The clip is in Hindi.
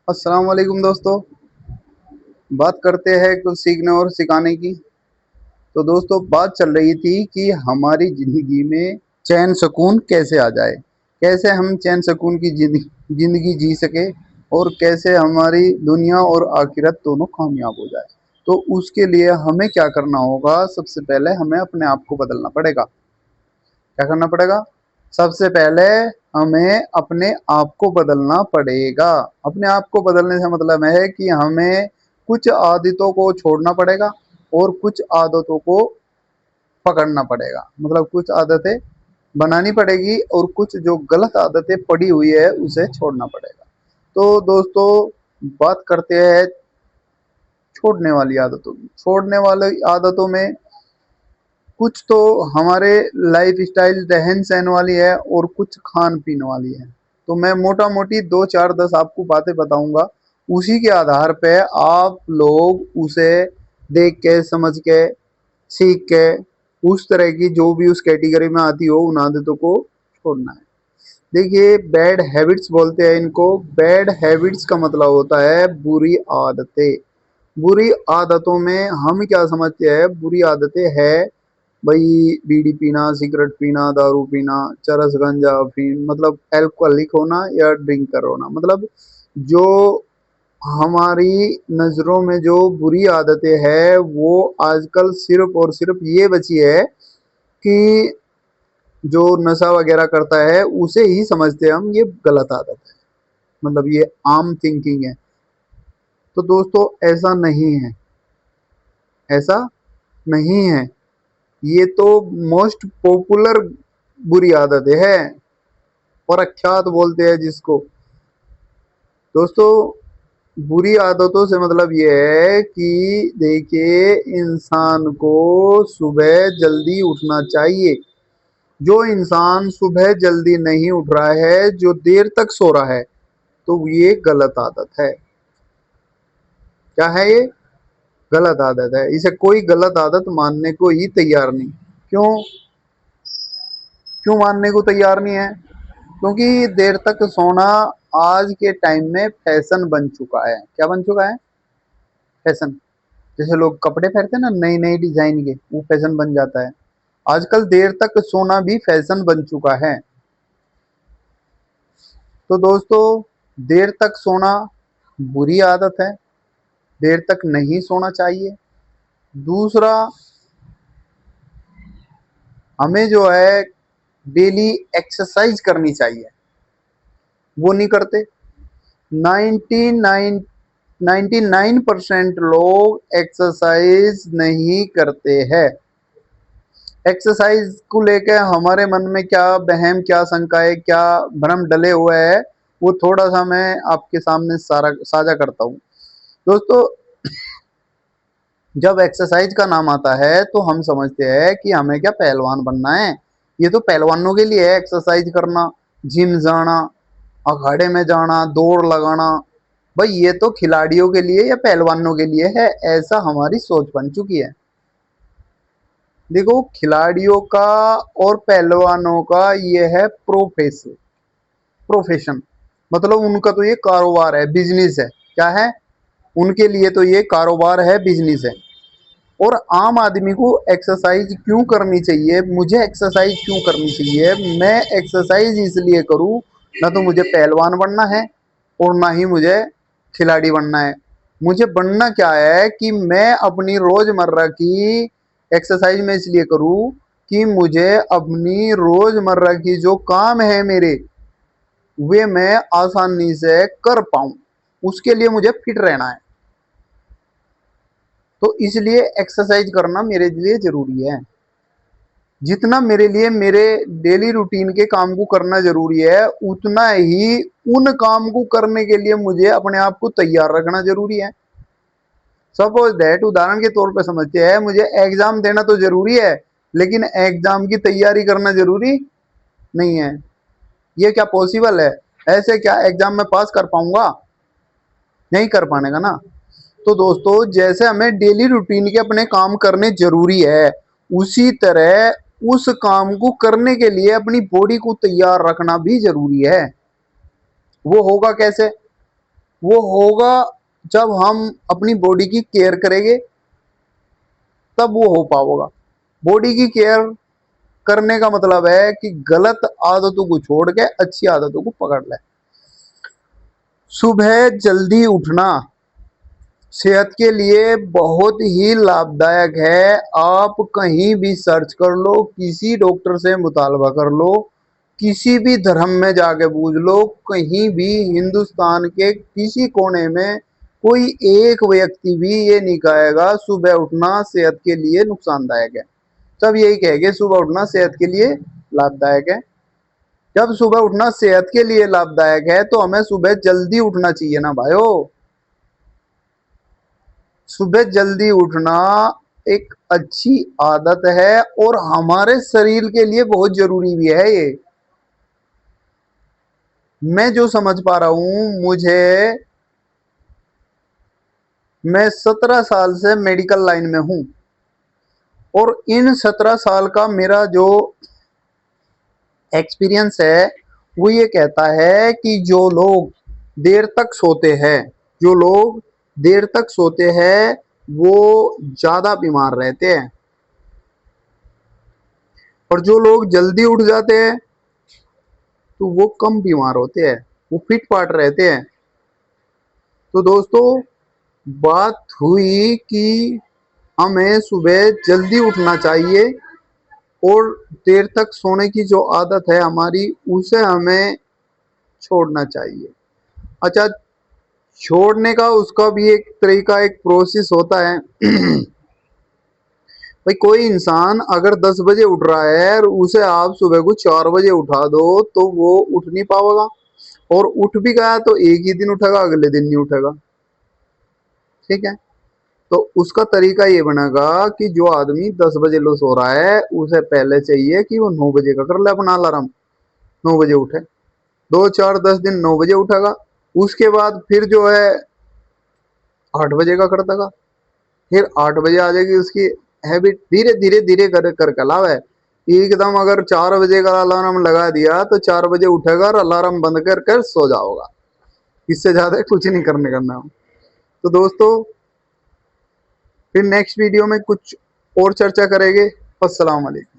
अस्सलाम वालेकुम दोस्तों। बात करते हैं कुछ सीखने और सिखाने की। तो दोस्तों, बात चल रही थी कि हमारी ज़िंदगी में चैन सुकून कैसे आ जाए, कैसे हम चैन सुकून की ज़िंदगी जी सके और कैसे हमारी दुनिया और आखिरत दोनों कामयाब हो जाए। तो उसके लिए हमें क्या करना होगा? सबसे पहले हमें अपने आप को बदलना पड़ेगा। क्या करना पड़ेगा? सबसे पहले हमें अपने आप को बदलना पड़ेगा। अपने आप को बदलने से मतलब है कि हमें कुछ आदतों को छोड़ना पड़ेगा और कुछ आदतों को पकड़ना पड़ेगा। मतलब कुछ आदतें बनानी पड़ेगी और कुछ जो गलत आदतें पड़ी हुई है उसे छोड़ना पड़ेगा। तो दोस्तों, बात करते हैं छोड़ने वाली आदतों की। छोड़ने वाली आदतों में कुछ तो हमारे लाइफ स्टाइल रहन सहन वाली है और कुछ खान पीने वाली है। तो मैं मोटा मोटी दो चार दस आपको बातें बताऊंगा। उसी के आधार पे आप लोग उसे देख के समझ के सीख के उस तरह की जो भी उस कैटेगरी में आती हो उन आदतों को छोड़ना है। देखिए, बैड हैबिट्स बोलते हैं इनको। बैड हैबिट्स का मतलब होता है बुरी आदतें। बुरी आदतों में हम क्या समझते हैं? बुरी आदतें है भाई बीड़ी पीना, सिगरेट पीना, दारू पीना, चरस, गांजा, अफीम, मतलब अल्कोहलिक होना या ड्रिंकर होना। मतलब जो हमारी नजरों में जो बुरी आदतें हैं वो आजकल सिर्फ और सिर्फ ये बची है कि जो नशा वगैरह करता है उसे ही समझते हैं हम ये गलत आदत है। मतलब ये आम थिंकिंग है। तो दोस्तों, ऐसा नहीं है। ऐसा नहीं है। ये तो मोस्ट पॉपुलर बुरी आदत है, प्रख्यात बोलते हैं जिसको। दोस्तों, बुरी आदतों से मतलब ये है कि देखिए, इंसान को सुबह जल्दी उठना चाहिए। जो इंसान सुबह जल्दी नहीं उठ रहा है, जो देर तक सो रहा है, तो ये गलत आदत है। क्या है ये? गलत आदत है। इसे कोई गलत आदत मानने को ही तैयार नहीं। क्यों? क्यों मानने को तैयार नहीं है? क्योंकि देर तक सोना आज के टाइम में फैशन बन चुका है। क्या बन चुका है? फैशन। जैसे लोग कपड़े पहनते हैं ना नई नई डिजाइन के, वो फैशन बन जाता है। आजकल देर तक सोना भी फैशन बन चुका है। तो दोस्तों, देर तक सोना बुरी आदत है। देर तक नहीं सोना चाहिए। दूसरा, हमें जो है डेली एक्सरसाइज करनी चाहिए। वो नहीं करते। 99 99% लोग एक्सरसाइज नहीं करते हैं। एक्सरसाइज को लेके हमारे मन में क्या वहम, क्या शंकाएं, क्या भ्रम डले हुए हैं, वो थोड़ा सा मैं आपके सामने सारा साझा करता हूँ। दोस्तों, जब एक्सरसाइज का नाम आता है तो हम समझते हैं कि हमें क्या पहलवान बनना है। ये तो पहलवानों के लिए है एक्सरसाइज करना, जिम जाना, अखाड़े में जाना, दौड़ लगाना। भाई ये तो खिलाड़ियों के लिए या पहलवानों के लिए है, ऐसा हमारी सोच बन चुकी है। देखो, खिलाड़ियों का और पहलवानों का ये है प्रोफेशन। प्रोफेशन मतलब उनका तो ये कारोबार है, बिजनेस है। क्या है? उनके लिए तो ये कारोबार है, बिजनेस है। और आम आदमी को एक्सरसाइज क्यों करनी चाहिए? मुझे एक्सरसाइज क्यों करनी चाहिए? मैं एक्सरसाइज इसलिए करूं, ना तो मुझे पहलवान बनना है और ना ही मुझे खिलाड़ी बनना है। मुझे बनना क्या है कि मैं अपनी रोजमर्रा की एक्सरसाइज में इसलिए करूं कि मुझे अपनी रोजमर्रा की जो काम है मेरे, वे मैं आसानी से कर पाऊं। उसके लिए मुझे फिट रहना है। तो इसलिए एक्सरसाइज करना मेरे लिए जरूरी है। जितना मेरे लिए मेरे डेली रूटीन के काम को करना जरूरी है, उतना ही उन काम को करने के लिए मुझे अपने आप को तैयार रखना जरूरी है। सपोज दैट, उदाहरण के तौर पे समझते हैं, मुझे एग्जाम देना तो जरूरी है, लेकिन एग्जाम की तैयारी करना जरूरी नहीं है। ये क्या पॉसिबल है? ऐसे क्या एग्जाम में पास कर पाऊंगा? नहीं कर पाने का ना। तो दोस्तों, जैसे हमें डेली रूटीन के अपने काम करने जरूरी है, उसी तरह उस काम को करने के लिए अपनी बॉडी को तैयार रखना भी जरूरी है। वो होगा कैसे? वो होगा जब हम अपनी बॉडी की केयर करेंगे, तब वो हो पाएगा। बॉडी की केयर करने का मतलब है कि गलत आदतों को छोड़ के अच्छी आदतों को पकड़ ले। सुबह जल्दी उठना सेहत के लिए बहुत ही लाभदायक है। आप कहीं भी सर्च कर लो, किसी डॉक्टर से मुतालबा कर लो, किसी भी धर्म में जाके पूछ लो, कहीं भी हिंदुस्तान के किसी कोने में कोई एक व्यक्ति भी ये नहीं कहेगा सुबह उठना सेहत के लिए नुकसानदायक है। सब यही कहेंगे सुबह उठना सेहत के लिए लाभदायक है। जब सुबह उठना सेहत के लिए लाभदायक है तो हमें सुबह जल्दी उठना चाहिए ना भाइयों। सुबह जल्दी उठना एक अच्छी आदत है और हमारे शरीर के लिए बहुत जरूरी भी है ये। मैं जो समझ पा रहा हूं, मैं 17 साल से मेडिकल लाइन में हूं और इन 17 साल का मेरा जो एक्सपीरियंस है वो ये कहता है कि जो लोग देर तक सोते हैं, जो लोग देर तक सोते हैं वो ज्यादा बीमार रहते हैं, और जो लोग जल्दी उठ जाते हैं तो वो कम बीमार होते हैं, वो फिट फाट रहते हैं। तो दोस्तों, बात हुई कि हमें सुबह जल्दी उठना चाहिए और देर तक सोने की जो आदत है हमारी उसे हमें छोड़ना चाहिए। अच्छा, छोड़ने का उसका भी एक तरीका, एक प्रोसेस होता है। भाई कोई इंसान अगर 10 बजे उठ रहा है और उसे आप सुबह को 4 बजे उठा दो तो वो उठ नहीं पाएगा, और उठ भी गया तो एक ही दिन उठेगा, अगले दिन नहीं उठेगा। ठीक है, तो उसका तरीका ये बनेगा कि जो आदमी 10 बजे लो सो रहा है उसे पहले चाहिए कि वो 9 बजे का कर ले अपना अलार्म, 9 बजे उठे। 2 4 10 दिन 9 बजे उठेगा, उसके बाद फिर जो है 8 बजे का कर देगा, फिर 8 बजे आ जाएगी उसकी हैबिट। धीरे धीरे धीरे कर अलाव है। एकदम अगर 4 बजे का अलार्म लगा दिया तो 4 बजे उठेगा और अलार्म बंद कर कर सो जाओगा। इससे ज्यादा कुछ नहीं करना। तो दोस्तों, फिर नेक्स्ट वीडियो में कुछ और चर्चा करेंगे। अस्सलाम वालेकुम।